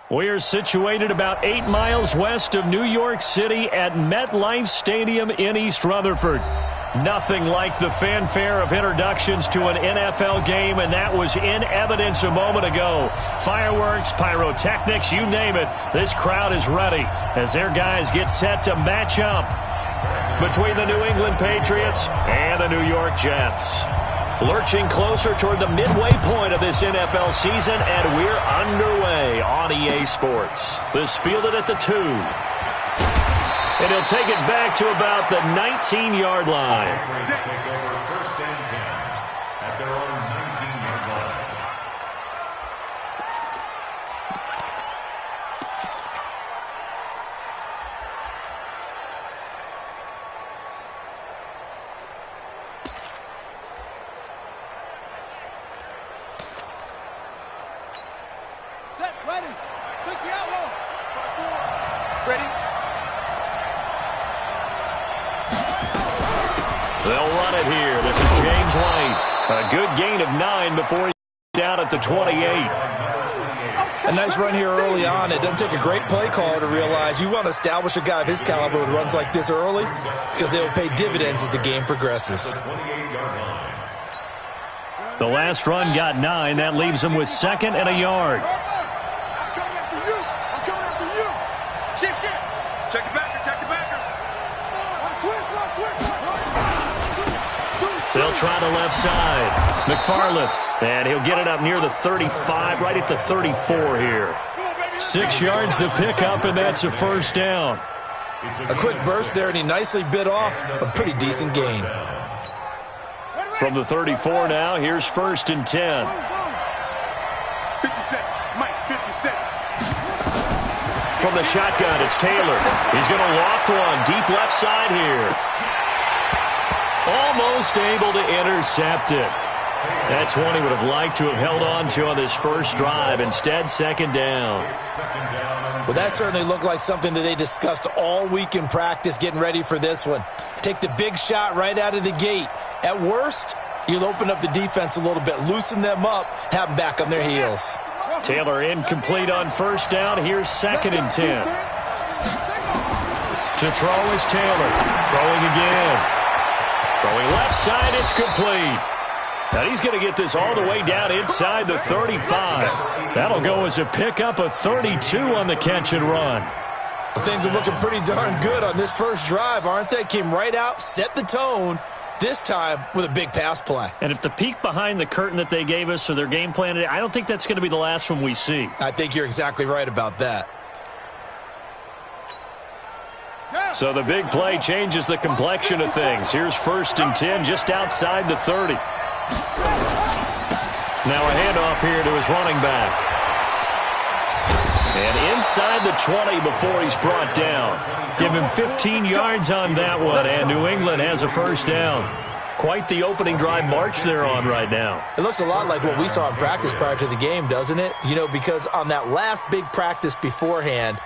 We are situated about 8 miles west of New York City at MetLife Stadium in East Rutherford. Nothing like the fanfare of introductions to an NFL game, and that was in evidence a moment ago. Fireworks, pyrotechnics, you name it. This crowd is ready as their guys get set to match up between the New England Patriots and the New York Jets. Lurching closer toward the midway point of this NFL season, and we're underway on EA Sports. This fielded at the 2. And he'll take it back to about the 19-yard line. Take over first and 10 at their own 19-yard line. Set, ready. 60 outlaw. 5-4. Ready. They'll run it here. This is James White. A good gain of 9 before he's down at the 28. A nice run here early on. It doesn't take a great play caller to realize you want to establish a guy of his caliber with runs like this early because they will pay dividends as the game progresses. The last run got 9. That leaves him with 2nd and a yard. I'm coming after you. I'm coming after you. Shift, shift. Check the backer, check the backer. Switch. They'll try the left side. McFarland, and he'll get it up near the 35, right at the 34 here. 6 yards the pickup, and that's a first down. A quick burst there, and he nicely bit off a pretty decent gain. From the 34 now, here's 1st and 10. 50 seconds. Mike, 50 seconds. From the shotgun, it's Taylor. He's going to loft one deep left side here. Almost able to intercept it. That's one he would have liked to have held on to on this first drive. Instead, 2nd down. Well, that certainly looked like something that they discussed all week in practice getting ready for this one. Take the big shot right out of the gate. At worst, you'll open up the defense a little bit, loosen them up, have them back on their heels. Taylor incomplete on first down. Here's 2nd and 10. To throw is Taylor. Throwing again. Throwing left side, it's complete. And he's going to get this all the way down inside the 35. That'll go as a pickup of 32 on the catch and run. Well, things are looking pretty darn good on this first drive, aren't they? Came right out, set the tone, this time with a big pass play. And if the peek behind the curtain that they gave us or their game plan, I don't think that's going to be the last one we see. I think you're exactly right about that. So the big play changes the complexion of things. Here's 1st and 10 just outside the 30. Now a handoff here to his running back. And inside the 20 before he's brought down. Give him 15 yards on that one, and New England has a first down. Quite the opening drive march they're on right now. It looks a lot like what we saw in practice prior to the game, doesn't it? You know, because on that last big practice beforehand,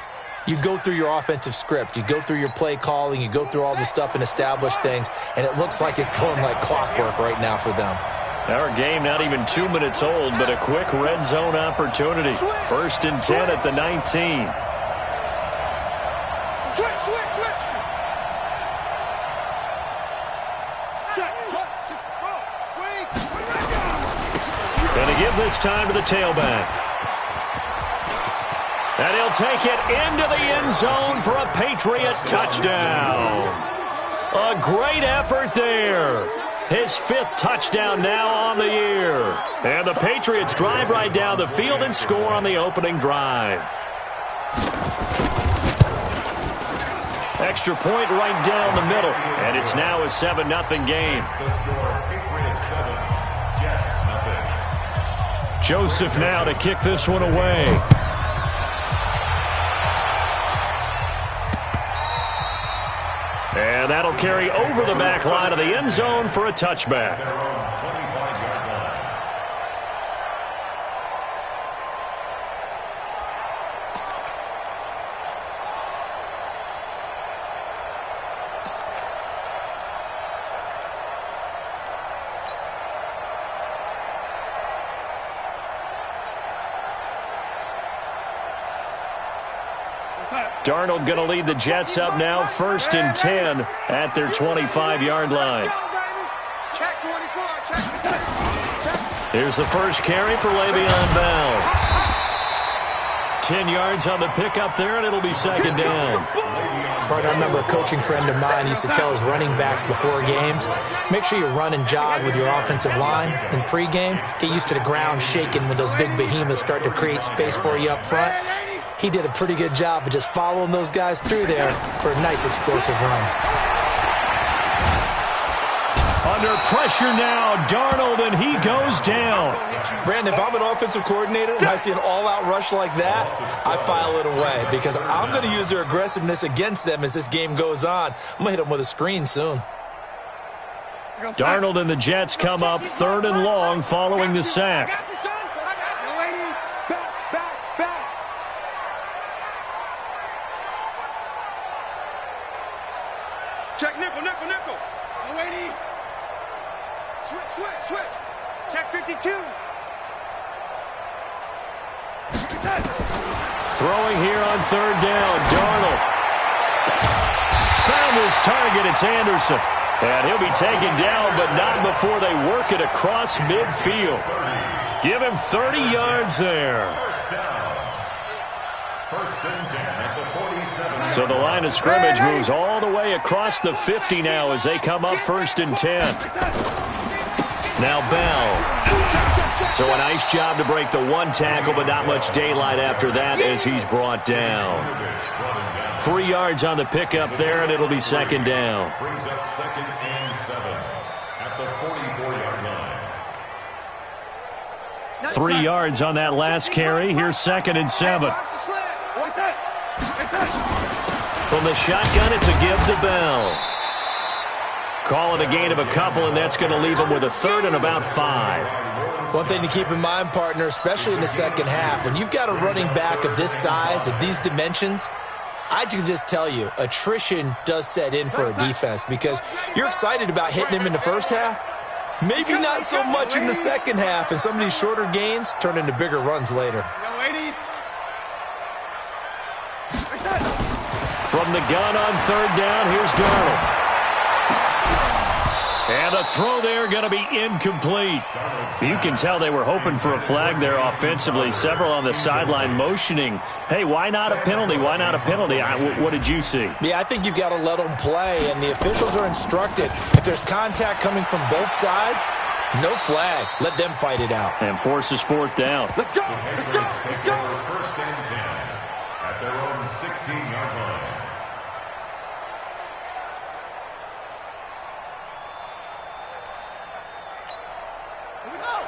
you go through your offensive script. You go through your play calling. You go through all the stuff and establish things, and it looks like it's going like clockwork right now for them. Our game not even 2 minutes old, but a quick red zone opportunity. 1st and 10 at the 19. Going to give this time to the tailback. And he'll take it into the end zone for a Patriot touchdown. A great effort there. His 5th touchdown now on the year. And the Patriots drive right down the field and score on the opening drive. Extra point right down the middle. And it's now a 7-0 game. Joseph now to kick this one away. And that'll carry over the back line of the end zone for a touchback. Darnold going to lead the Jets up now, 1st and 10 at their 25-yard line. Check 24. Check. Here's the first carry for Le'Veon Bell. 10 yards on the pickup there, and it'll be 2nd down. Partner, I remember a coaching friend of mine used to tell his running backs before games, make sure you run and jog with your offensive line in pregame. Get used to the ground shaking when those big behemoths start to create space for you up front. He did a pretty good job of just following those guys through there for a nice explosive run. Under pressure now, Darnold, and he goes down. Brandon, if I'm an offensive coordinator and I see an all-out rush like that, I file it away because I'm going to use their aggressiveness against them as this game goes on. I'm going to hit them with a screen soon. Darnold and the Jets come up 3rd and long following the sack. Check nickel. Switch. Check 52. Throwing here on 3rd down, Darnold. Found his target, it's Anderson. And he'll be taken down, but not before they work it across midfield. Give him 30 yards there. First and 10 at the 47. So the line of scrimmage moves all the way across the 50 now as they come up 1st and 10. Now Bell. So a nice job to break the one tackle, but not much daylight after that as he's brought down. 3 yards on the pickup there, and it'll be 2nd down. Brings up 2nd and 7 at the 44-yard line. 3 yards on that last carry. Here's 2nd and 7. From the shotgun, it's a give to Bell. Call it a gain of a couple, and that's going to leave him with a 3rd and about 5. One thing to keep in mind, partner, especially in the second half, when you've got a running back of this size, of these dimensions, I can just tell you, attrition does set in for a defense because you're excited about hitting him in the first half. Maybe not so much in the second half, and some of these shorter gains turn into bigger runs later. From the gun on 3rd down, here's Darnold. And a throw there going to be incomplete. You can tell they were hoping for a flag there offensively. Several on the sideline motioning, hey, why not a penalty? Why not a penalty? What did you see? Yeah, I think you've got to let them play, and the officials are instructed. If there's contact coming from both sides, no flag. Let them fight it out. And forces 4th down. Let's go. First and 10 at their own 16-yard line.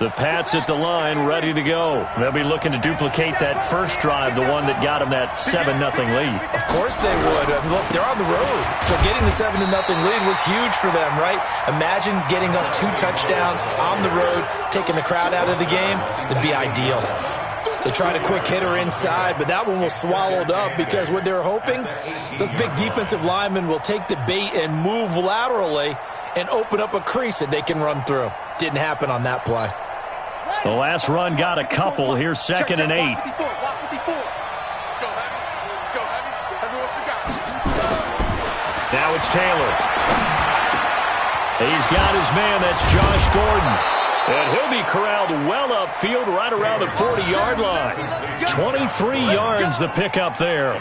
The Pats at the line, ready to go. They'll be looking to duplicate that first drive, the one that got them that 7-0 lead. Of course they would. Look, they're on the road. So getting the 7-0 lead was huge for them, right? Imagine getting up 2 touchdowns on the road, taking the crowd out of the game. It'd be ideal. They tried a quick hitter inside, but that one was swallowed up because what they were hoping, those big defensive linemen will take the bait and move laterally and open up a crease that they can run through. Didn't happen on that play. The last run got a couple. Here's 2nd and 8. Let's go, Heavy, what you got? Now it's Taylor. He's got his man. That's Josh Gordon. And he'll be corralled well upfield right around the 40-yard line. 23 yards the pickup there.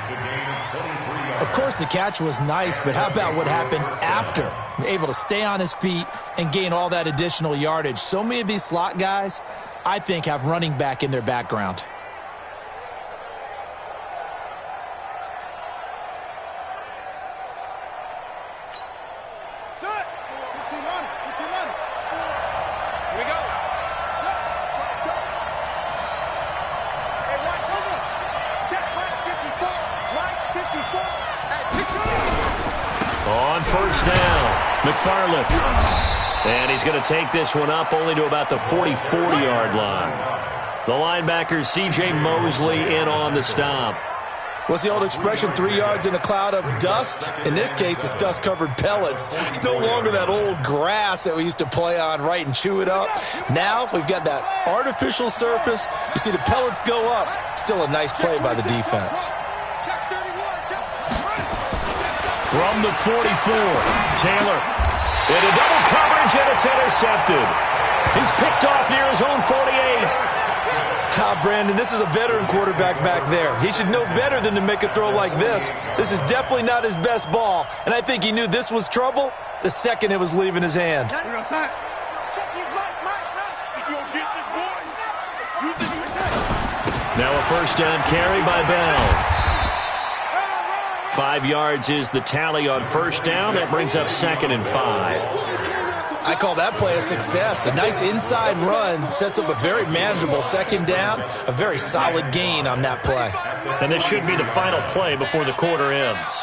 Of course, the catch was nice, but how about what happened after? Able to stay on his feet and gain all that additional yardage. So many of these slot guys, I think, have running back in their background. On 1st down, McFarland. And he's going to take this one up only to about the 40-yard line. The linebacker, C.J. Mosley, in on the stop. What's the old expression, 3 yards in a cloud of dust? In this case, it's dust-covered pellets. It's no longer that old grass that we used to play on, right, and chew it up. Now we've got that artificial surface. You see the pellets go up. Still a nice play by the defense. Check 31. From the 44, Taylor into double coverage, and it's intercepted. He's picked off near his own 48. Brandon, this is a veteran quarterback back there. He should know better than to make a throw like this. This is definitely not his best ball, and I think he knew this was trouble the second it was leaving his hand. Now a first down carry by Bell. 5 yards is the tally on first down. That brings up 2nd and 5. I call that play a success. A nice inside run sets up a very manageable second down. A very solid gain on that play. And this should be the final play before the quarter ends.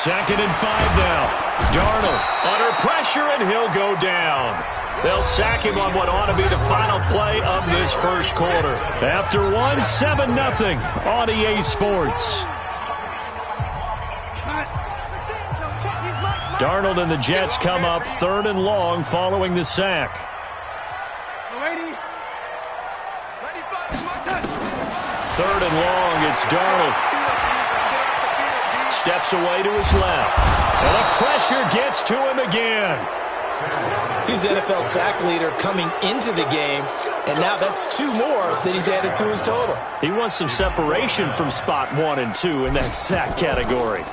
2nd and 5 now. Darnold under pressure, and he'll go down. They'll sack him on what ought to be the final play of this first quarter. After one, 7-0 on EA Sports. Darnold and the Jets come up 3rd and long following the sack. 3rd and long, it's Darnold. Steps away to his left. And the pressure gets to him again. He's NFL sack leader coming into the game, and now that's 2 more that he's added to his total. He wants some separation from spot 1 and 2 in that sack category.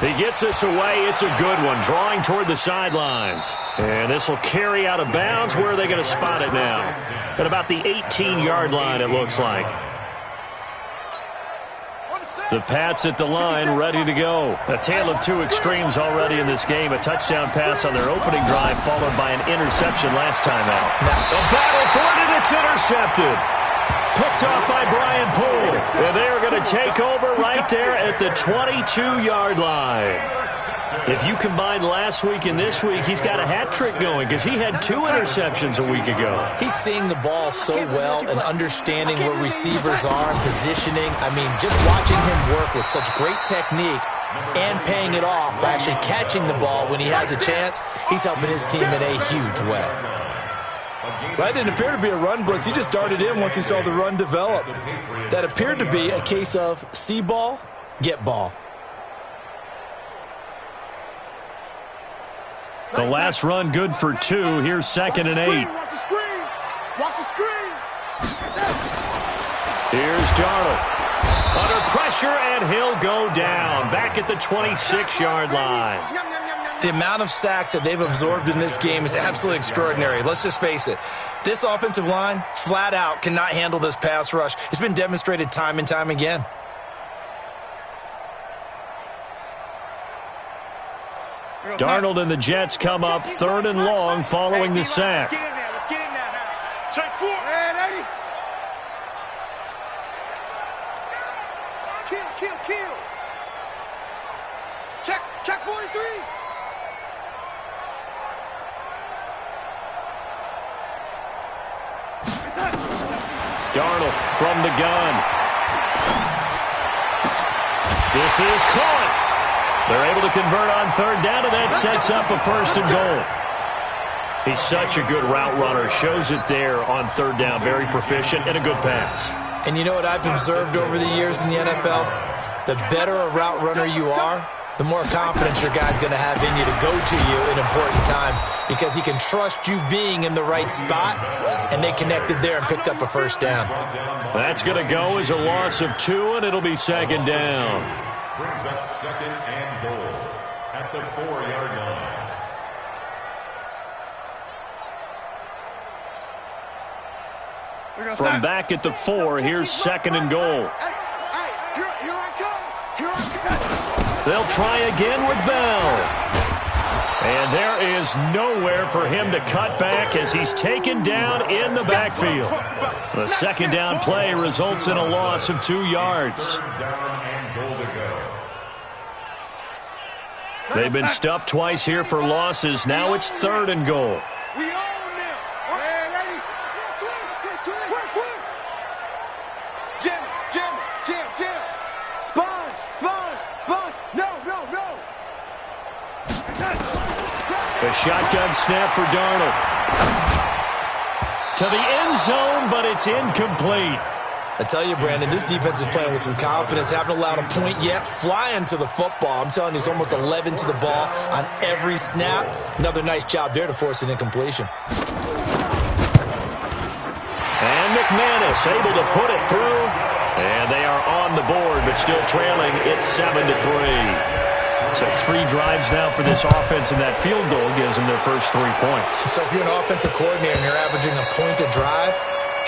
He gets this away. It's a good one, drawing toward the sidelines. And this will carry out of bounds. Where are they going to spot it now? At about the 18-yard line, it looks like. The Pats at the line, ready to go. A tale of 2 extremes already in this game. A touchdown pass on their opening drive, followed by an interception last time out. The battle for it, and it's intercepted. Picked off by Brian Poole. And they are going to take over right there at the 22-yard line. If you combine last week and this week, he's got a hat trick going because he had 2 interceptions a week ago. He's seeing the ball so well and understanding where receivers are and positioning. I mean, just watching him work with such great technique and paying it off by actually catching the ball when he has a chance, he's helping his team in a huge way. That didn't appear to be a run blitz. He just darted in once he saw the run develop. That appeared to be a case of see ball, get ball. The last run good for 2. Here's 2nd and 8. Watch the screen. Watch the screen. Here's Darnold. Under pressure, and he'll go down. Back at the 26-yard line. The amount of sacks that they've absorbed in this game is absolutely extraordinary. Let's just face it. This offensive line, flat out, cannot handle this pass rush. It's been demonstrated time and time again. Darnold and the Jets come up 3rd and long following the sack. Let's get in there now. Check 4. Kill. Check 43. Darnold from the gun. This is caught. They're able to convert on 3rd down, and that sets up a 1st and goal. He's such a good route runner. Shows it there on 3rd down. Very proficient and a good pass. And you know what I've observed over the years in the NFL? The better a route runner you are, the more confidence your guy's going to have in you to go to you in important times because he can trust you being in the right spot, and they connected there and picked up a 1st down. That's going to go as a loss of 2, and it'll be 2nd down. Brings up 2nd and goal at the 4-yard line. From back at the 4, here's 2nd and goal. Here I come. They'll try again with Bell. And there is nowhere for him to cut back as he's taken down in the backfield. The 2nd down play results in a loss of 2 yards. They've been stuffed twice here for losses. Now it's 3rd and goal. We own them. Jim. Sponge. No. A shotgun snap for Darnold. To the end zone, but it's incomplete. I tell you, Brandon, this defense is playing with some confidence. Haven't allowed a point yet. Flying to the football. I'm telling you, it's almost 11 to the ball on every snap. Another nice job there to force an incompletion. And McManus able to put it through. And they are on the board, but still trailing. It's 7-3. So 3 drives now for this offense, and that field goal gives them their first 3 points. So if you're an offensive coordinator and you're averaging a point a drive,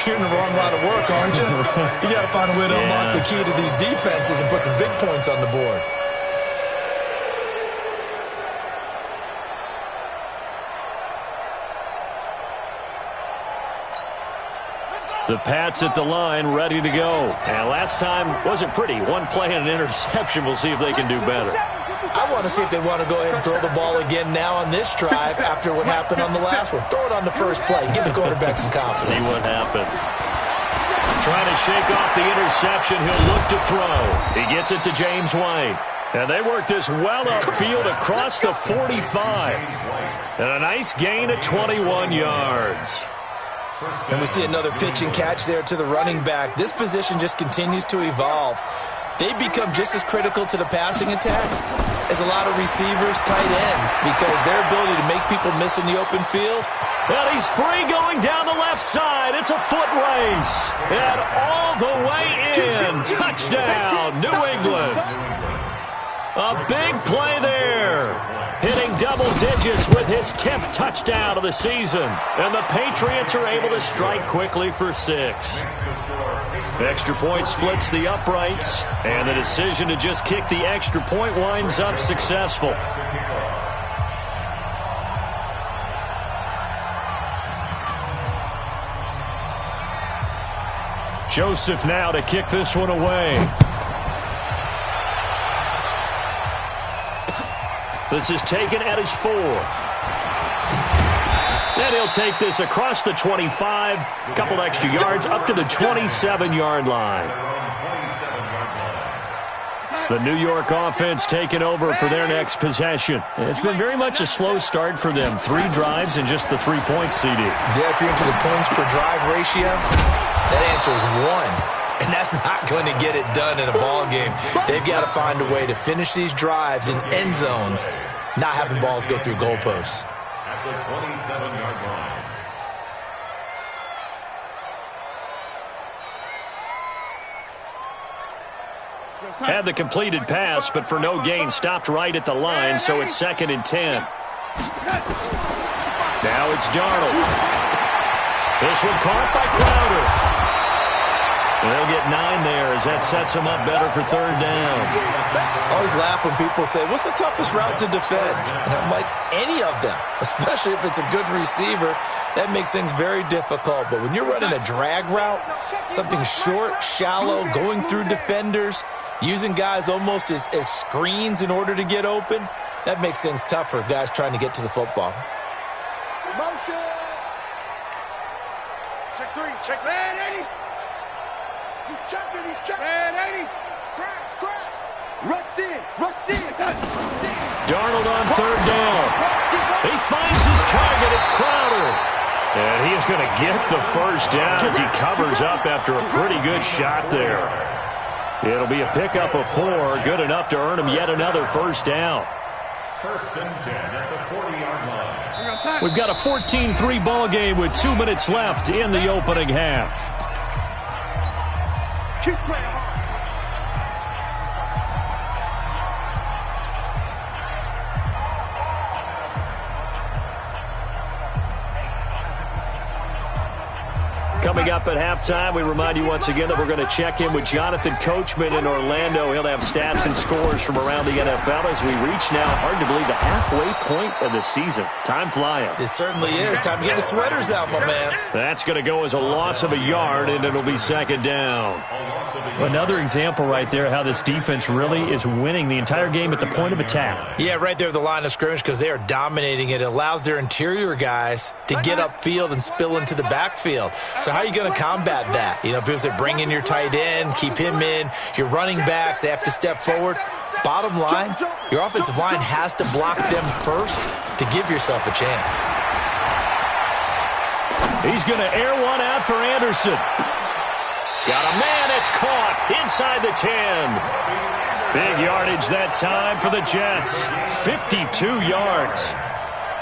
you're in the wrong line of work, aren't you? You got to find a way to unlock the key to these defenses and put some big points on the board. The Pats at the line, ready to go. And last time wasn't pretty. 1 play and an interception. We'll see if they can do better. I want to see if they want to go ahead and throw the ball again now on this drive after what happened on the last one. Throw it on the first play. Give the quarterback some confidence. See what happens. Trying to shake off the interception. He'll look to throw. He gets it to James White. And they work this well upfield across the 45. And a nice gain of 21 yards. And we see another pitch and catch there to the running back. This position just continues to evolve. They become just as critical to the passing attack as a lot of receivers, tight ends, because their ability to make people miss in the open field. And he's free going down the left side. It's a foot race. And all the way in. Touchdown, New England. A big play there. Hitting double digits with his 10th touchdown of the season. And the Patriots are able to strike quickly for 6. Extra point splits the uprights. And the decision to just kick the extra point winds up successful. Joseph now to kick this one away. This is taken at his 4. And he'll take this across the 25. A couple extra yards up to the 27-yard line. The New York offense taking over for their next possession. It's been very much a slow start for them. 3 drives and just the 3 points, CD. Yeah, if you're into the points per drive ratio, that answer is 1. And that's not going to get it done in a ball game. They've got to find a way to finish these drives in end zones, not having balls go through goalposts. At the 27-yard line. Had the completed pass, but for no gain, stopped right at the line, so it's 2nd and 10. Now it's Darnold. This one caught by Crowder. They'll get 9 there as that sets them up better for 3rd down. I always laugh when people say, what's the toughest route to defend? And I'm like, any of them, especially if it's a good receiver. That makes things very difficult. But when you're running a drag route, something short, shallow, going through defenders, using guys almost as screens in order to get open, that makes things tough for guys trying to get to the football. Motion. Check 3. Check man, 80. He's checking. He's checking. Man, 80. Crash. Rush in. Darnold on 3rd down. He finds his target. It's Crowder. And he is going to get the first down as he covers up after a pretty good shot there. It'll be a pickup of 4, good enough to earn him yet another first down. 1st and 10 at the 40-yard line. We've got a 14-3 ball game with 2 minutes left in the opening half. Keep playing hard. Coming up at halftime, we remind you once again that we're going to check in with Jonathan Coachman in Orlando. He'll have stats and scores from around the NFL as we reach now, hard to believe, the halfway point of the season. Time flying. It certainly is. Time to get the sweaters out, my man. That's going to go as a loss of a yard, and it'll be 2nd down. Another example right there how this defense really is winning the entire game at the point of attack. Yeah, right there at the line of scrimmage because they are dominating it. It allows their interior guys to get upfield and spill into the backfield. So how are you going to combat that? You know, because they bring in your tight end, keep him in. Your running backs, they have to step forward. Bottom line, your offensive line has to block them first to give yourself a chance. He's going to air one out for Anderson. Got a man it's caught inside the 10. Big yardage that time for the Jets. 52 yards.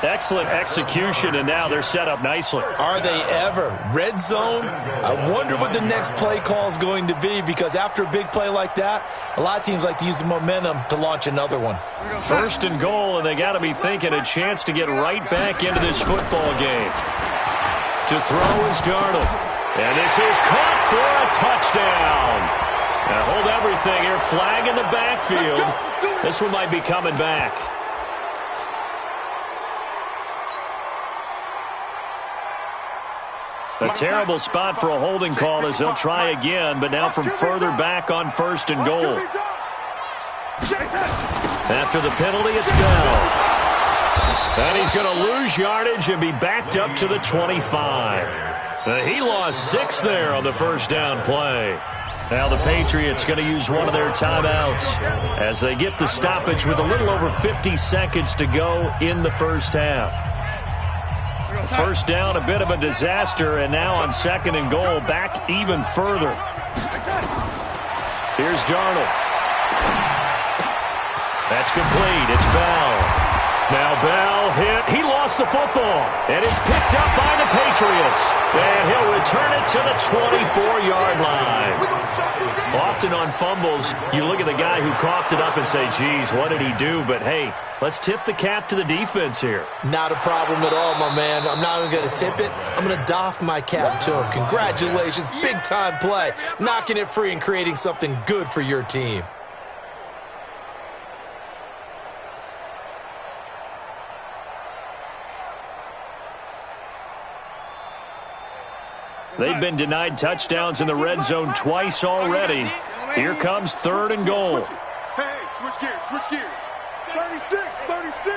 Excellent execution, and now they're set up nicely. Are they ever? Red zone? I wonder what the next play call is going to be, because after a big play like that, a lot of teams like to use the momentum to launch another one. First and goal, and they got to be thinking a chance to get right back into this football game. To throw is Darnold. And this is caught for a touchdown. Now hold everything here. Flag in the backfield. This one might be coming back. A terrible spot for a holding call as they'll try again, but now from further back on first and goal. After the penalty, it's Bell. And he's going to lose yardage and be backed up to the 25. He lost 6 there on the first down play. Now the Patriots going to use one of their timeouts as they get the stoppage with a little over 50 seconds to go in the first half. First down, a bit of a disaster, and now on second and goal, back even further. Here's Darnold. That's complete. It's Bell. Now Bell hit. He lost the football, and it's picked up by the Patriots. And he'll return it to the 24-yard line. Often on fumbles, you look at the guy who coughed it up and say, geez, what did he do? But, hey, let's tip the cap to the defense here. Not a problem at all, my man. I'm not even going to tip it. I'm going to doff my cap to him. Congratulations. Big-time play. Knocking it free and creating something good for your team. They've been denied touchdowns in the red zone twice already. Here comes third and goal. Hey, switch gears, switch gears. 36, 36.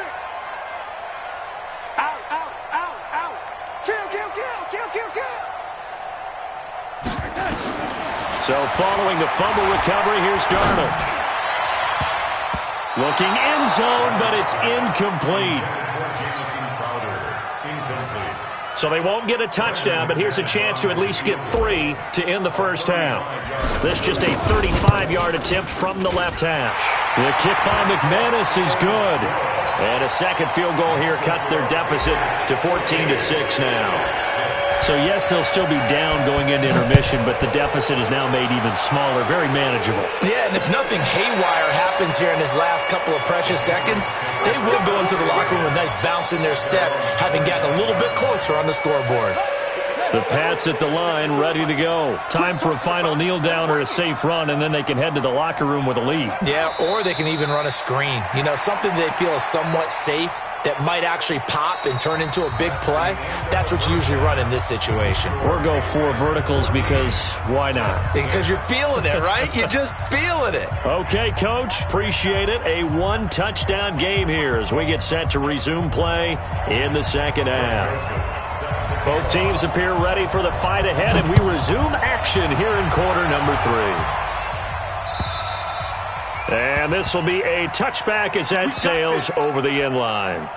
Out, out, out, out. Kill, kill, kill, kill, kill, kill. So following the fumble recovery, here's Darnold. Looking end zone, but it's incomplete. So they won't get a touchdown, but here's a chance to at least get 3 to end the first half. This just a 35-yard attempt from the left hash. The kick by McManus is good. And a second field goal here cuts their deficit to 14-6 now. So, yes, they'll still be down going into intermission, but the deficit is now made even smaller, very manageable. Yeah, and if nothing haywire happens here in his last couple of precious seconds, they will go into the locker room with a nice bounce in their step, having gotten a little bit closer on the scoreboard. The Pats at the line, ready to go. Time for a final kneel down or a safe run, and then they can head to the locker room with a lead. Yeah, or they can even run a screen. You know, something they feel is somewhat safe that might actually pop and turn into a big play. That's what you usually run in this situation. Or go 4 verticals because why not? Because you're feeling it, right? You're just feeling it. Okay, Coach, appreciate it. A 1-touchdown game here as we get set to resume play in the second half. Both teams appear ready for the fight ahead, and we resume action here in quarter number 3. And this will be a touchback as that sails over the end line.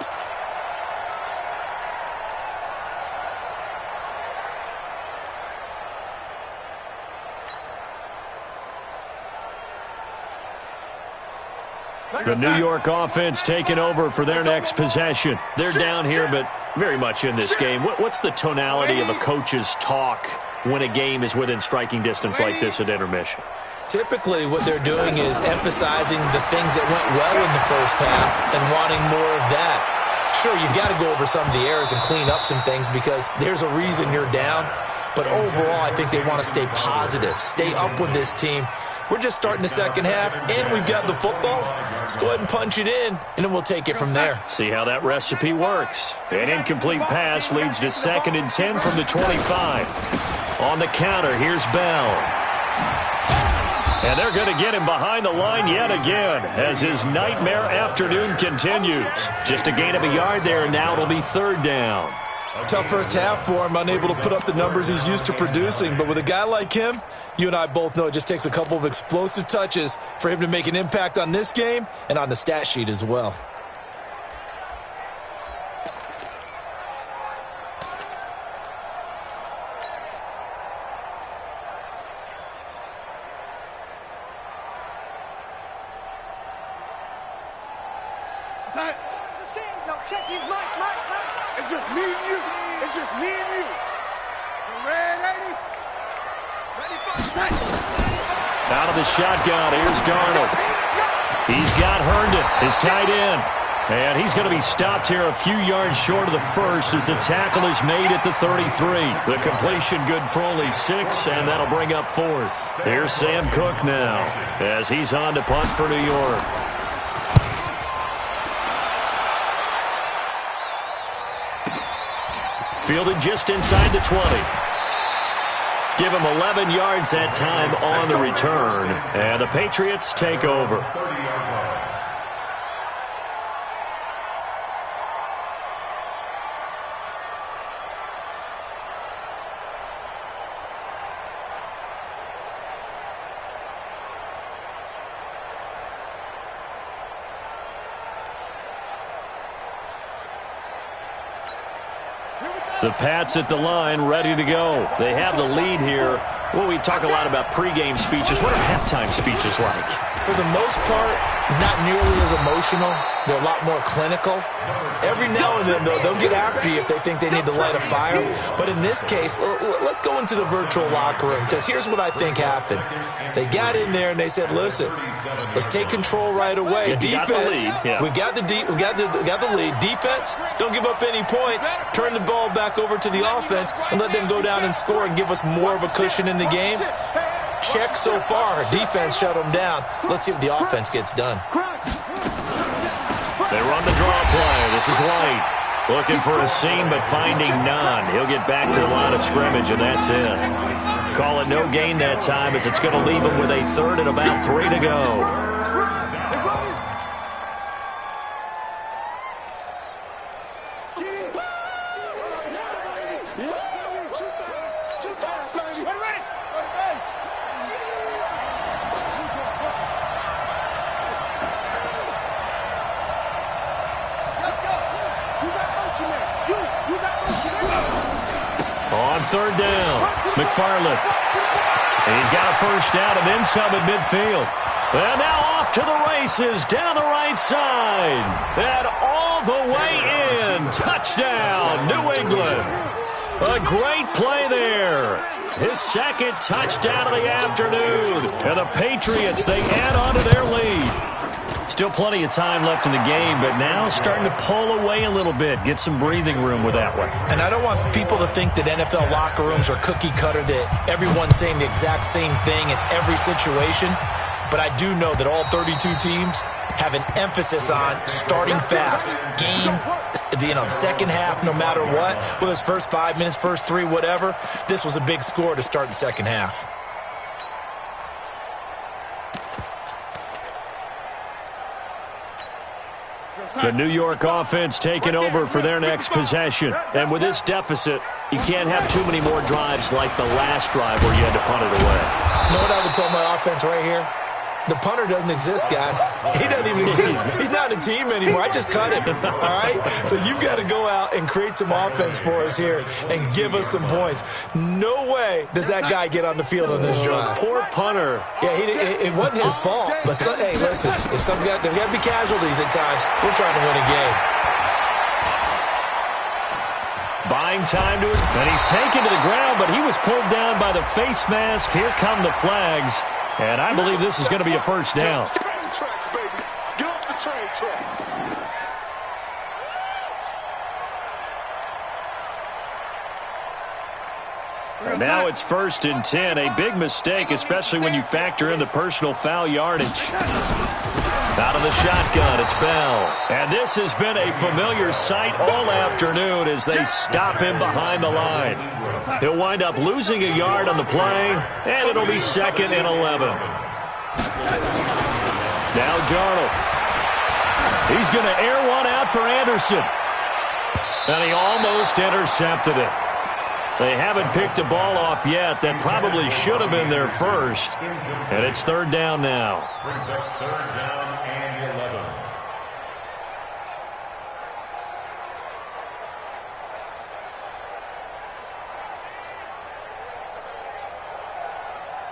The New York offense taking over for their next possession. They're down here, but very much in this game. What's the tonality of a coach's talk when a game is within striking distance like this at intermission? Typically, what they're doing is emphasizing the things that went well in the first half and wanting more of that. Sure, you've got to go over some of the errors and clean up some things because there's a reason you're down. But overall, I think they want to stay positive, stay up with this team. We're just starting the second half, and we've got the football. Let's go ahead and punch it in, and then we'll take it from there. See how that recipe works. An incomplete pass leads to 2nd and 10 from the 25. On the counter, here's Bell. And they're going to get him behind the line yet again as his nightmare afternoon continues. Just a gain of a yard there, and now it'll be 3rd down. Tough first half for him, unable to put up the numbers he's used to producing. But with a guy like him, you and I both know it just takes a couple of explosive touches for him to make an impact on this game and on the stat sheet as well. No, check his mic. It's just me and you. It's just me and you. Red 80. Ready for attack. Out of the shotgun, here's Darnold. He's got Herndon, his tight end. And he's going to be stopped here a few yards short of the first as the tackle is made at the 33. The completion good for only 6, and that'll bring up 4th. Here's Sam Cook now as he's on to punt for New York. Fielded just inside the 20. Give him 11 yards that time on the return. And the Patriots take over. The Pats at the line, ready to go. They have the lead here. Well, we talk a lot about pregame speeches. What are halftime speeches like? For the most part, not nearly as emotional. They're a lot more clinical. Every now and then, though, they'll get after you if they think they need to light a fire. But in this case, let's go into the virtual locker room, because here's what I think happened. They got in there and they said, listen, let's take control right away. Defense, we got the lead. Defense, don't give up any points. Turn the ball back over to the offense and let them go down and score and give us more of a cushion in the game. Check so far. Defense shut them down. Let's see if the offense gets done. They run the draw play. This is White. Looking for a seam, but finding none. He'll get back to the line of scrimmage, and that's it. Call it no gain that time, as it's going to leave him with a 3rd and about 3 to go. On 3rd down, McFarland. He's got a first down and then some at midfield. And now off to the races down the right side. And all the way in. Touchdown, New England. A great play there. His 2nd touchdown of the afternoon. And the Patriots, they add on to their lead. Still plenty of time left in the game, but now starting to pull away a little bit, get some breathing room with that one. And I don't want people to think that NFL locker rooms are cookie cutter, that everyone's saying the exact same thing in every situation. But I do know that all 32 teams have an emphasis on starting fast. Game, second half, no matter what. Whether it's first 5 minutes, first 3, whatever. This was a big score to start the second half. The New York offense taking over for their next possession. And with this deficit, you can't have too many more drives like the last drive where you had to punt it away. You know what I would tell my offense right here? The punter doesn't exist, guys. He doesn't even exist. He's not a team anymore. I just cut him, all right? So you've got to go out and create some offense for us here and give us some points. No way does that guy get on the field on this drive. Poor punter. Yeah, it wasn't his fault. But, hey, listen, if there's got to be casualties at times. We're trying to win a game. Buying time to it. And he's taken to the ground, but he was pulled down by the face mask. Here come the flags. And I believe this is going to be a first down. Get off the tracks, baby. Get off the train tracks. And now it's 1st and 10. A big mistake, especially when you factor in the personal foul yardage. Out of the shotgun, it's Bell. And this has been a familiar sight all afternoon as they stop him behind the line. He'll wind up losing a yard on the play, and it'll be 2nd and 11. Now Darnold. He's going to air one out for Anderson. And he almost intercepted it. They haven't picked a ball off yet. That probably should have been their first. And it's 3rd down now. Brings up 3rd down and 11.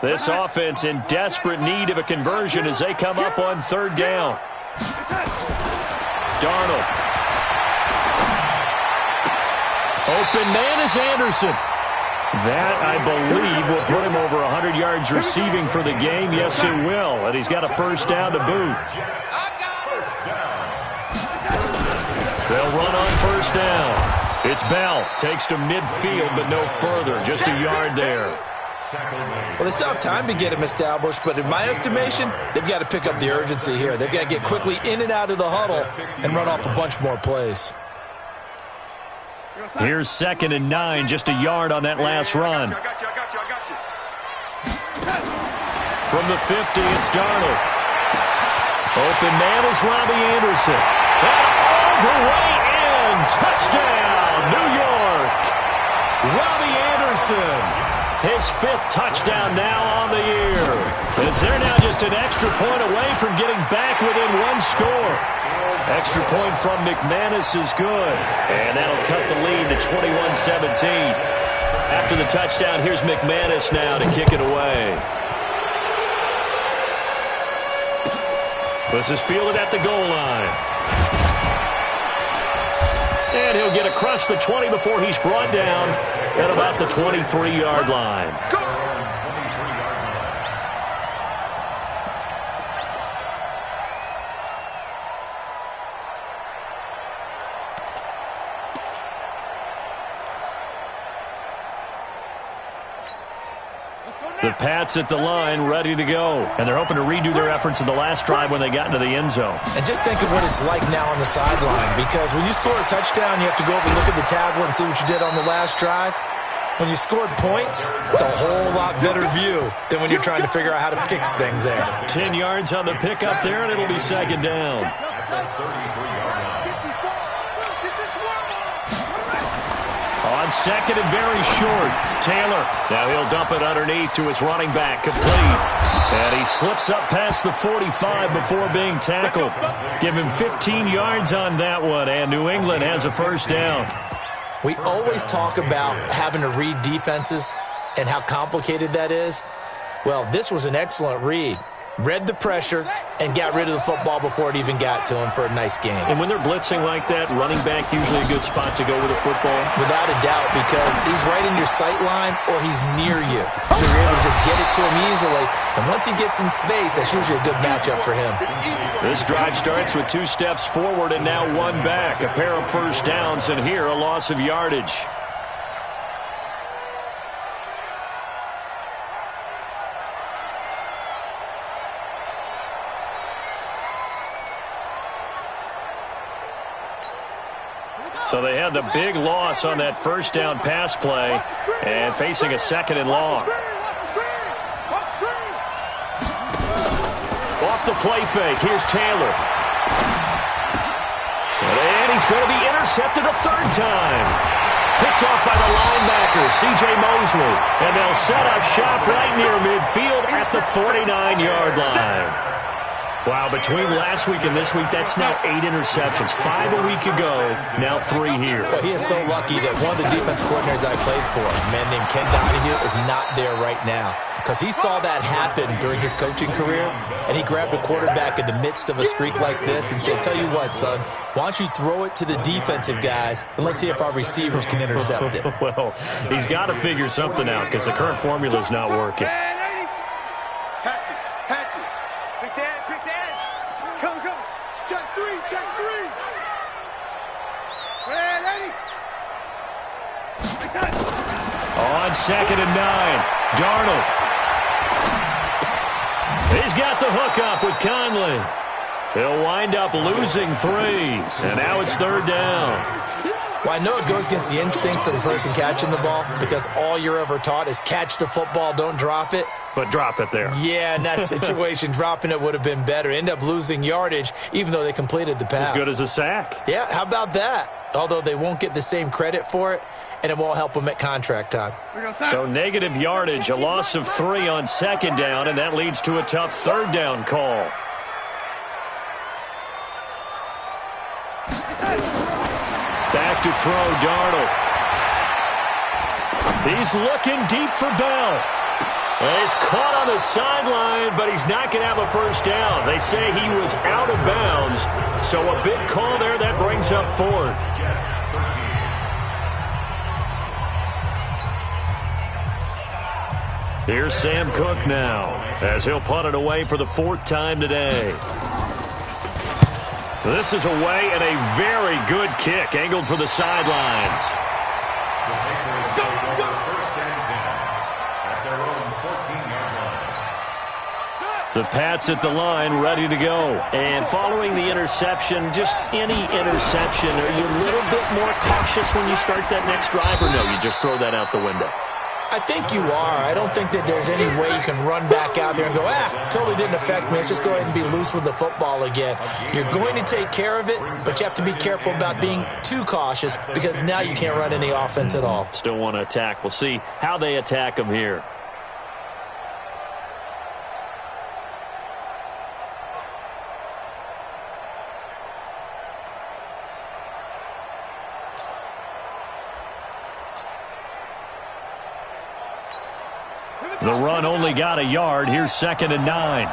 This offense in desperate need of a conversion as they come up on 3rd down. Darnold. Open man is Anderson. That, I believe, will put him over 100 yards receiving for the game. Yes, it will. And he's got a first down to boot. They'll run on first down. It's Bell. Takes to midfield, but no further. Just a yard there. Well, they still have time to get him established, but in my estimation, they've got to pick up the urgency here. They've got to get quickly in and out of the huddle and run off a bunch more plays. Here's 2nd and 9, just a yard on that last run. From the 50, it's Darnold. Open man is Robbie Anderson. And all the way in. Touchdown, New York. Robbie Anderson. His 5th touchdown now on the year. As they're now just an extra point away from getting back within 1 score. Extra point from McManus is good. And that'll cut the lead to 21-17. After the touchdown, here's McManus now to kick it away. This is fielded at the goal line. And he'll get across the 20 before he's brought down at about the 23-yard line. The Pats at the line, ready to go. And they're hoping to redo their efforts in the last drive when they got into the end zone. And just think of what it's like now on the sideline, because when you score a touchdown, you have to go over and look at the tablet and see what you did on the last drive. When you scored points, it's a whole lot better view than when you're trying to figure out how to fix things there. 10 yards on the pickup there, and it'll be 2nd down. On 2nd and very short, Taylor. Now he'll dump it underneath to his running back, complete. And he slips up past the 45 before being tackled. Give him 15 yards on that one, and New England has a first down. We always talk about having to read defenses and how complicated that is. Well, this was an excellent read. Read the pressure and got rid of the football before it even got to him for a nice game. And when they're blitzing like that, running back usually a good spot to go with the football? Without a doubt, because he's right in your sight line or he's near you. So you're able to just get it to him easily. And once he gets in space, that's usually a good matchup for him. This drive starts with 2 steps forward and now 1 back. A pair of first downs, and here a loss of yardage. So they had the big loss on that first down pass play and facing a 2nd and long. Off the play fake, here's Taylor. And he's going to be intercepted a 3rd time. Picked off by the linebacker, C.J. Mosley. And they'll set up shop right near midfield at the 49-yard line. Wow, between last week and this week, that's now 8 interceptions. 5 a week ago, now 3 here. Well, he is so lucky that one of the defense coordinators I played for, a man named Ken Donahue, is not there right now. Because he saw that happen during his coaching career, and he grabbed a quarterback in the midst of a streak like this and said, tell you what, son, why don't you throw it to the defensive guys, and let's see if our receivers can intercept it. Well, he's got to figure something out because the current formula is not working. On 2nd and 9, Darnold. He's got the hook up with Conley. He'll wind up losing 3, and now it's 3rd down. Well, I know it goes against the instincts of the person catching the ball because all you're ever taught is catch the football, don't drop it. But drop it there. Yeah, in that situation, dropping it would have been better. End up losing yardage, even though they completed the pass. As good as a sack. Yeah, how about that? Although they won't get the same credit for it, and it won't help them at contract time. So negative yardage, a loss of 3 on 2nd down, and that leads to a tough 3rd down call. Back to throw, Darnold. He's looking deep for Bell. He's caught on the sideline, but he's not going to have a first down. They say he was out of bounds, so a big call there that brings up fourth. Here's Sam Cook now, as he'll punt it away for the fourth time today. This is away and a very good kick, angled for the sidelines. The Pats at the line, ready to go. And following the interception, just any interception, are you a little bit more cautious when you start that next drive, or no, you just throw that out the window? I think you are. I don't think that there's any way you can run back out there and go, totally didn't affect me. Let's just go ahead and be loose with the football again. You're going to take care of it, but you have to be careful about being too cautious because now you can't run any offense at all. Still want to attack. We'll see how they attack them here. The run only got a yard. Here's 2nd and 9.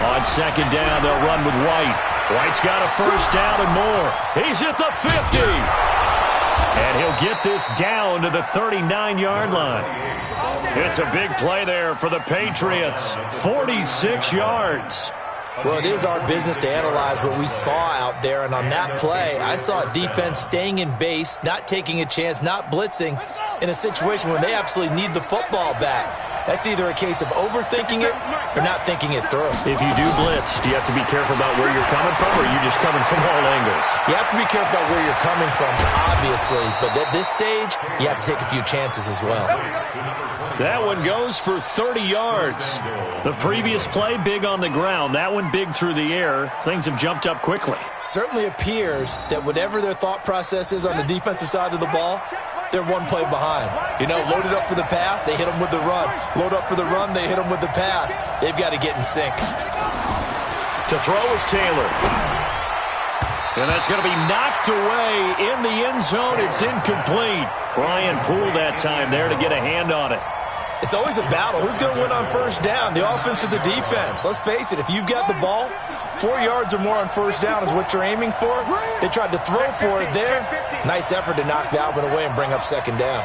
On 2nd down, they'll run with White. White's got a first down and more. He's at the 50. And he'll get this down to the 39-yard line. It's a big play there for the Patriots. 46 yards. Well, it is our business to analyze what we saw out there, and on that play, I saw defense staying in base, not taking a chance, not blitzing in a situation when they absolutely need the football back. That's either a case of overthinking it or not thinking it through. If you do blitz, do you have to be careful about where you're coming from, or are you just coming from all angles? You have to be careful about where you're coming from, obviously, but at this stage, you have to take a few chances as well. That one goes for 30 yards. The previous play, big on the ground. That one big through the air. Things have jumped up quickly. Certainly appears that whatever their thought process is on the defensive side of the ball, they're one play behind. You know, loaded up for the pass, they hit them with the run. Load up for the run, they hit them with the pass. They've got to get in sync. To throw is Taylor. And that's going to be knocked away in the end zone. It's incomplete. Ryan Poole that time there to get a hand on it. It's always a battle. Who's going to win on first down, the offense or the defense? Let's face it, if you've got the ball, 4 yards or more on first down is what you're aiming for. They tried to throw for it there. Nice effort to knock that one away and bring up 2nd down.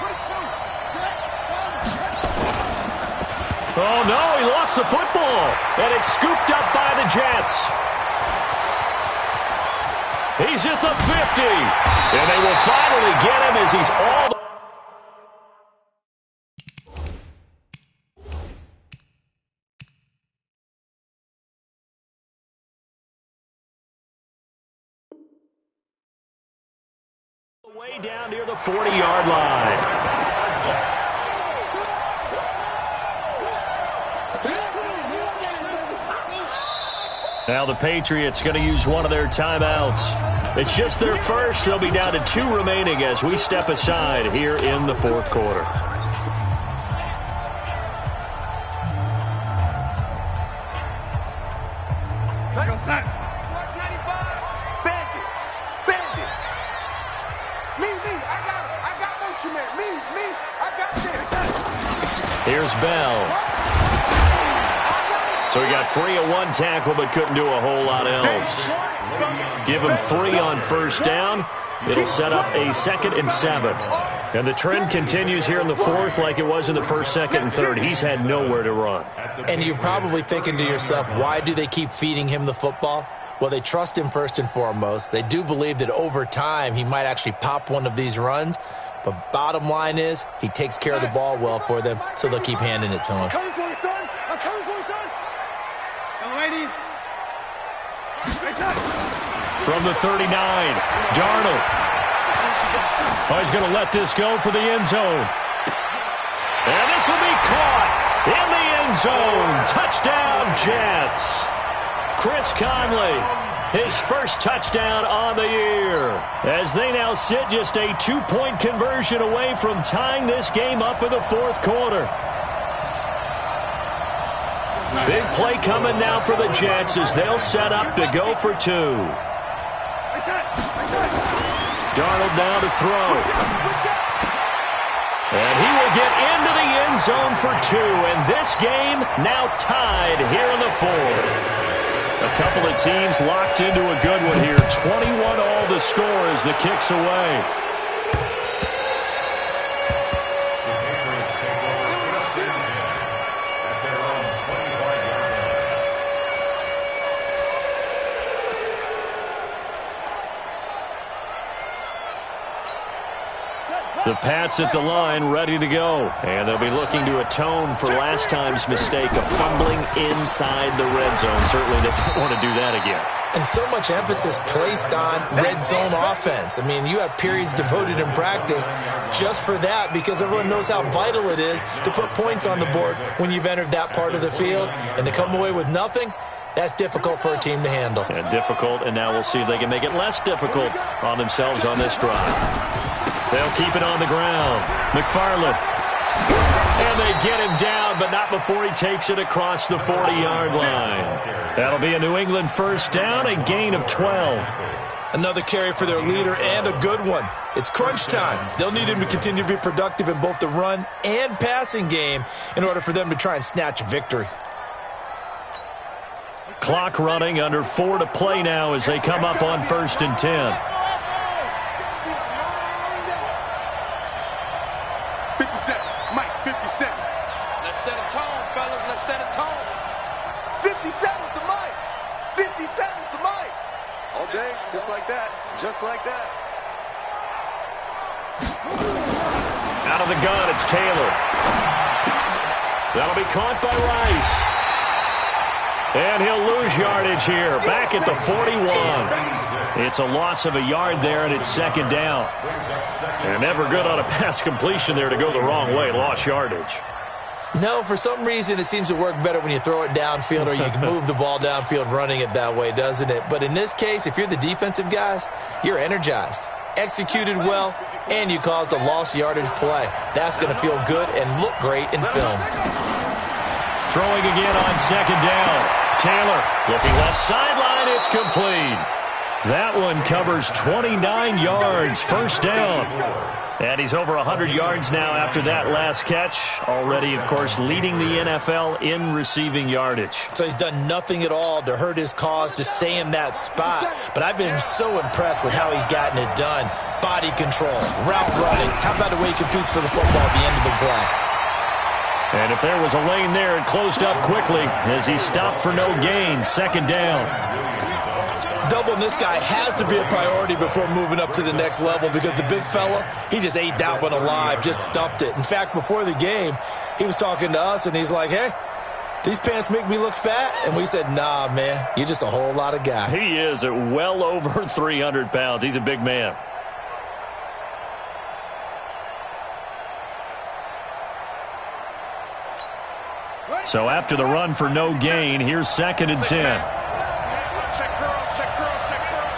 Oh, no, he lost the football. And it's scooped up by the Jets. He's at the 50. And they will finally get him as he's all way down near the 40-yard line. Now the Patriots going to use one of their timeouts. It's just their first. They'll be down to 2 remaining as we step aside here in the 4th quarter. Here's Bell. So he got free of one tackle but couldn't do a whole lot else. Give him 3 on first down. It'll set up a 2nd and 7. And the trend continues here in the 4th like it was in the 1st, 2nd, and 3rd. He's had nowhere to run. And you're probably thinking to yourself, why do they keep feeding him the football? Well, they trust him first and foremost. They do believe that over time he might actually pop one of these runs. But bottom line is he takes care of the ball well for them, so they'll keep handing it to him. I'm coming for you, son. I'm coming for you, son. Young lady. From the 39, Darnold. Oh, he's going to let this go for the end zone. And this will be caught in the end zone. Touchdown, Jets. Chris Conley, his first touchdown on the year, as they now sit just a 2-point conversion away from tying this game up in the 4th quarter. Big play coming now for the Jets as they'll set up to go for 2. Darnold now to throw. zone for 2, and this game now tied here in the 4th. A couple of teams locked into a good one here. 21 all the score as the kick's away. The Pats at the line, ready to go. And they'll be looking to atone for last time's mistake of fumbling inside the red zone. Certainly they don't want to do that again. And so much emphasis placed on red zone offense. I mean, you have periods devoted in practice just for that because everyone knows how vital it is to put points on the board when you've entered that part of the field. And to come away with nothing, that's difficult for a team to handle. And difficult, and now we'll see if they can make it less difficult on themselves on this drive. They'll keep it on the ground. McFarland. And they get him down, but not before he takes it across the 40-yard line. That'll be a New England first down, a gain of 12. Another carry for their leader and a good one. It's crunch time. They'll need him to continue to be productive in both the run and passing game in order for them to try and snatch a victory. Clock running, under 4 to play now as they come up on 1st and 10. 57, Mike, 57. Let's set a tone, fellas. Let's set a tone. 57's the mic. 57's the mic. All day, just like that. Just like that. Out of the gun, it's Taylor. That'll be caught by Rice. And he'll lose yardage here, back at the 41. It's a loss of a yard there, and it's 2nd down. And never good on a pass completion there to go the wrong way, lost yardage. No, for some reason it seems to work better when you throw it downfield or you can move the ball downfield running it that way, doesn't it? But in this case, if you're the defensive guys, you're energized, executed well, and you caused a lost yardage play. That's going to feel good and look great in film. Throwing again on 2nd down. Taylor looking left sideline. It's complete. That one covers 29 yards. First down. And he's over 100 yards now after that last catch. Already, of course, leading the NFL in receiving yardage. So he's done nothing at all to hurt his cause to stay in that spot. But I've been so impressed with how he's gotten it done. Body control, route running. How about the way he competes for the football at the end of the play? And if there was a lane there, it closed up quickly as he stopped for no gain. 2nd down. Doubling this guy has to be a priority before moving up to the next level because the big fella, he just ate that one alive, just stuffed it. In fact, before the game, he was talking to us, and he's like, hey, these pants make me look fat? And we said, nah, man, you're just a whole lot of guy. He is at well over 300 pounds. He's a big man. So after the run for no gain, here's 2nd and 10. Check girls, check girls, check girls.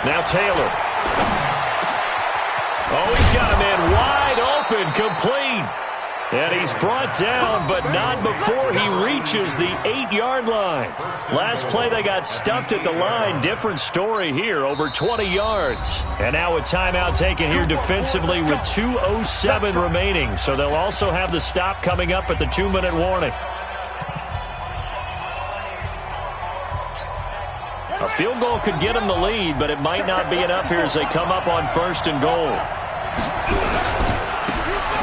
Now Taylor. Oh, he's got a man wide open, complete. And he's brought down, but not before he reaches the 8-yard line. Last play, they got stuffed at the line. Different story here, over 20 yards. And now a timeout taken here defensively with 2:07 remaining. So they'll also have the stop coming up at the 2-minute warning. A field goal could get them the lead, but it might not be enough here as they come up on 1st and goal.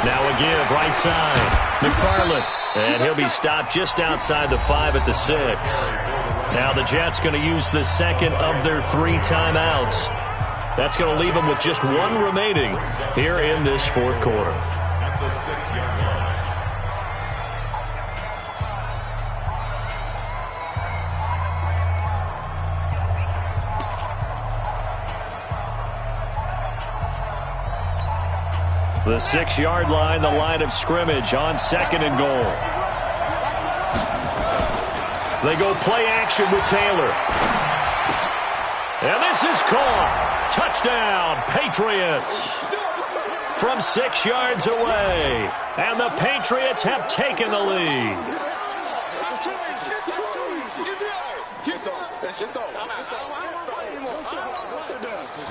Now a give, right side. McFarland. And he'll be stopped just outside the 5 at the 6. Now the Jets going to use the 2nd of their 3 timeouts. That's going to leave them with just 1 remaining here in this 4th quarter. At the 6-yard line. The 6-yard line, the line of scrimmage on 2nd and goal. They go play action with Taylor. And this is caught. Touchdown, Patriots. From 6 yards away. And the Patriots have taken the lead.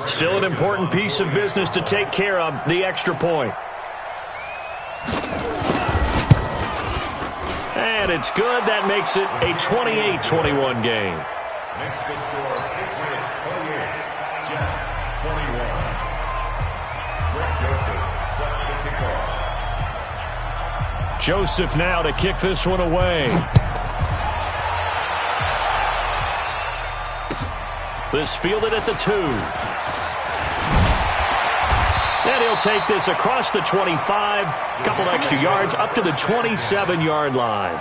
Still an important piece of business to take care of, the extra point. And it's good. That makes it a 28-21 game. Makes the score Patriots 28, Jets 41. Greg Joseph sets the kickoff. Joseph now to kick this one away. This fielded at the 2. And he'll take this across the 25, couple extra yards, up to the 27-yard line.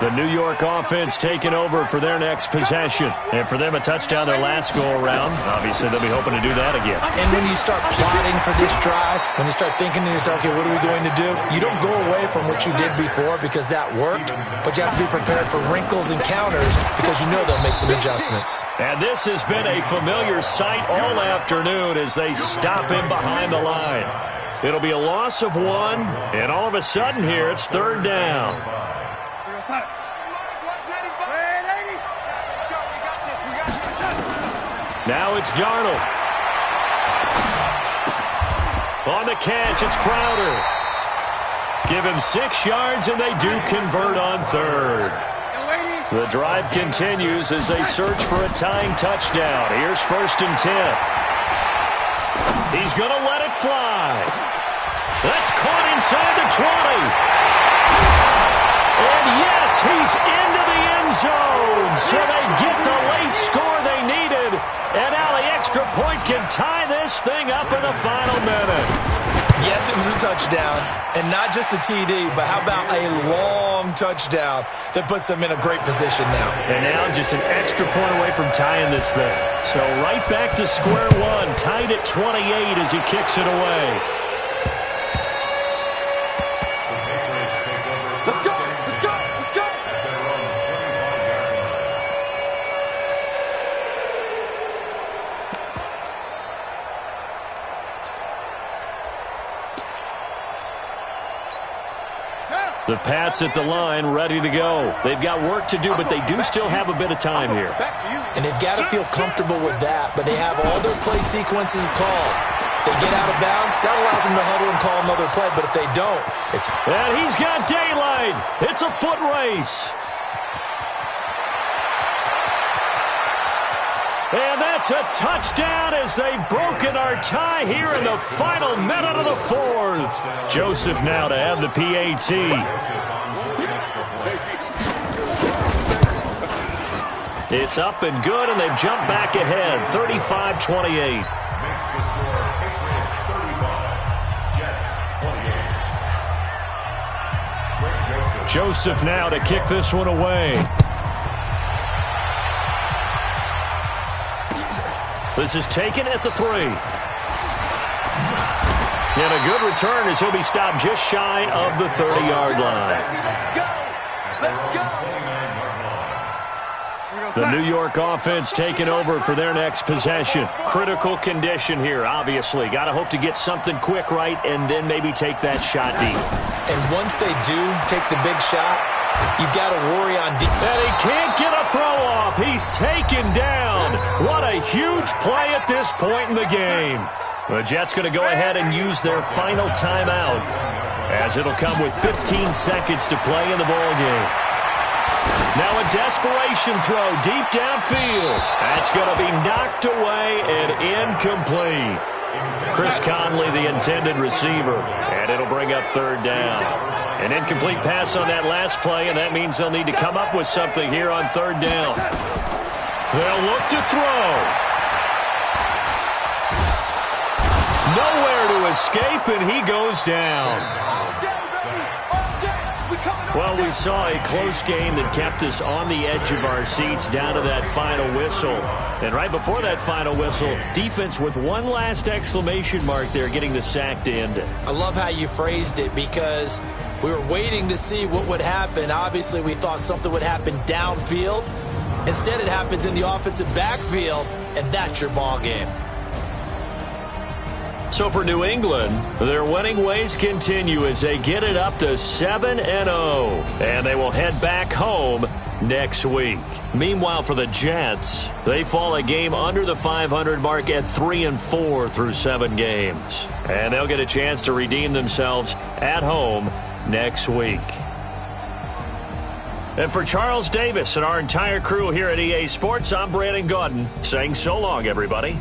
The New York offense taking over for their next possession. And for them, a touchdown their last go-around. Obviously, they'll be hoping to do that again. And when you start plotting for this drive, when you start thinking to yourself, okay, what are we going to do? You don't go away from what you did before because that worked, but you have to be prepared for wrinkles and counters because you know they'll make some adjustments. And this has been a familiar sight all afternoon as they stop him behind the line. It'll be a loss of 1, and all of a sudden here, it's 3rd down. Now it's Darnold. On the catch, it's Crowder. Give him 6 yards, and they do convert on 3rd. The drive continues as they search for a tying touchdown. Here's 1st and 10. He's going to let it fly. That's caught inside the 20. And yes, he's into the end zone. So they get the late score they needed. And now the extra point can tie this thing up in the final minute. Yes, it was a touchdown. And not just a TD, but how about a long touchdown that puts them in a great position now. And now just an extra point away from tying this thing. So right back to square one, tied at 28 as he kicks it away. The Pats at the line, ready to go. They've got work to do, but they do still have a bit of time here. And they've got to feel comfortable with that, but they have all their play sequences called. If they get out of bounds, that allows them to huddle and call another play, but if they don't, it's... And he's got daylight. It's a foot race. And that's a touchdown as they've broken our tie here in the final minute of the 4th. Joseph now to have the PAT. It's up and good, and they've jumped back ahead, 35-28. Joseph now to kick this one away. This is taken at the 3. And a good return as he'll be stopped just shy of the 30-yard line. The New York offense taking over for their next possession. Critical condition here, obviously. Got to hope to get something quick right and then maybe take that shot deep. And once they do take the big shot, you've got to worry on deep. And he can't get a throw off. He's taken down. What a huge play at this point in the game. The Jets going to go ahead and use their final timeout as it'll come with 15 seconds to play in the ball game. Now a desperation throw deep downfield. That's going to be knocked away and incomplete. Chris Conley, the intended receiver, and it'll bring up 3rd down. An incomplete pass on that last play, and that means they'll need to come up with something here on 3rd down. They'll look to throw. Nowhere to escape, and he goes down. Well, we saw a close game that kept us on the edge of our seats down to that final whistle. And right before that final whistle, defense with one last exclamation mark there, getting the sack to end it. I love how you phrased it because we were waiting to see what would happen. Obviously, we thought something would happen downfield. Instead, it happens in the offensive backfield, and that's your ball game. So for New England, their winning ways continue as they get it up to 7-0. And they will head back home next week. Meanwhile, for the Jets, they fall a game under the 500 mark at 3-4 through 7 games. And they'll get a chance to redeem themselves at home next week. And for Charles Davis and our entire crew here at EA Sports, I'm Brandon Gaudin saying so long, everybody.